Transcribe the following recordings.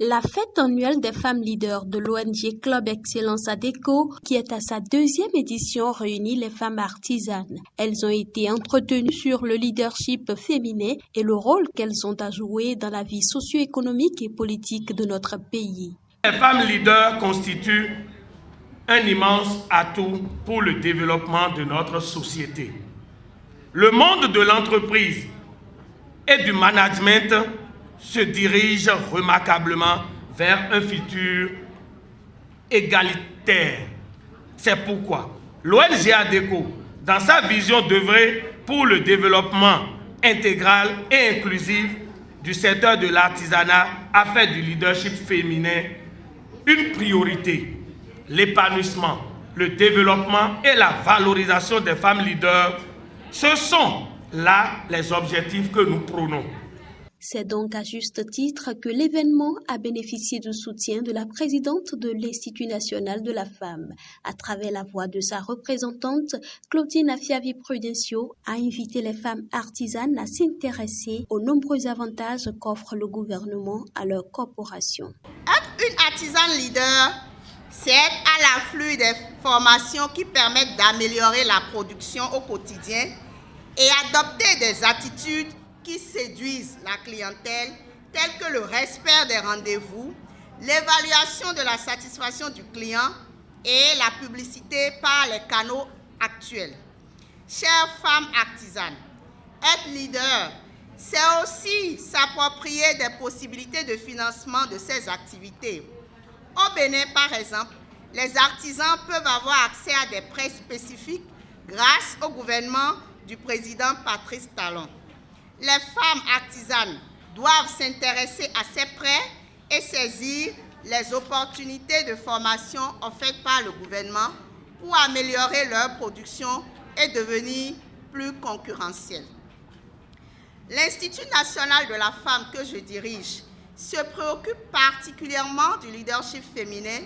La fête annuelle des femmes leaders de l'ONG Club Excellence ADECO, qui est à sa deuxième édition, réunit les femmes artisanes. Elles ont été entretenues sur le leadership féminin et le rôle qu'elles ont à jouer dans la vie socio-économique et politique de notre pays. Les femmes leaders constituent un immense atout pour le développement de notre société. Le monde de l'entreprise et du management se dirige remarquablement vers un futur égalitaire. C'est pourquoi l'ONG ADECO, dans sa vision d'œuvrer pour le développement intégral et inclusif du secteur de l'artisanat, a fait du leadership féminin une priorité. L'épanouissement, le développement et la valorisation des femmes leaders, ce sont là les objectifs que nous prônons. C'est donc à juste titre que l'événement a bénéficié du soutien de la présidente de l'Institut national de la femme. À travers la voix de sa représentante, Claudine Afiavi-Prudencio a invité les femmes artisanes à s'intéresser aux nombreux avantages qu'offre le gouvernement à leur corporation. Être une artisane leader, c'est être à l'afflux des formations qui permettent d'améliorer la production au quotidien et adopter des attitudes qui séduisent la clientèle, telles que le respect des rendez-vous, l'évaluation de la satisfaction du client et la publicité par les canaux actuels. Chères femmes artisanes, être leader, c'est aussi s'approprier des possibilités de financement de ces activités. Au Bénin, par exemple, les artisans peuvent avoir accès à des prêts spécifiques grâce au gouvernement du président Patrice Talon. Les femmes artisanes doivent s'intéresser à ces prêts et saisir les opportunités de formation offertes par le gouvernement pour améliorer leur production et devenir plus concurrentielles. L'Institut national de la femme que je dirige se préoccupe particulièrement du leadership féminin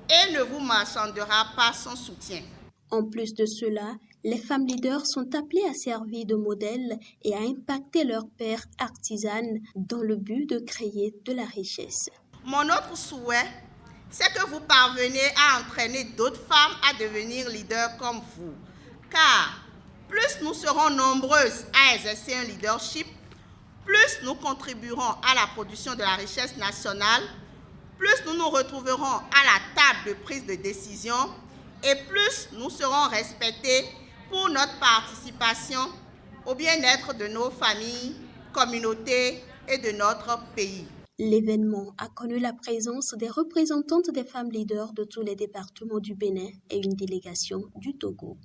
et ne vous marchandera pas son soutien. En plus de cela, les femmes leaders sont appelées à servir de modèle et à impacter leurs pairs artisanes dans le but de créer de la richesse. Mon autre souhait, c'est que vous parveniez à entraîner d'autres femmes à devenir leaders comme vous. Car plus nous serons nombreuses à exercer un leadership, plus nous contribuerons à la production de la richesse nationale, plus nous nous retrouverons à la table de prise de décision et plus nous serons respectés pour notre participation au bien-être de nos familles, communautés et de notre pays. L'événement a connu la présence des représentantes des femmes leaders de tous les départements du Bénin et une délégation du Togo.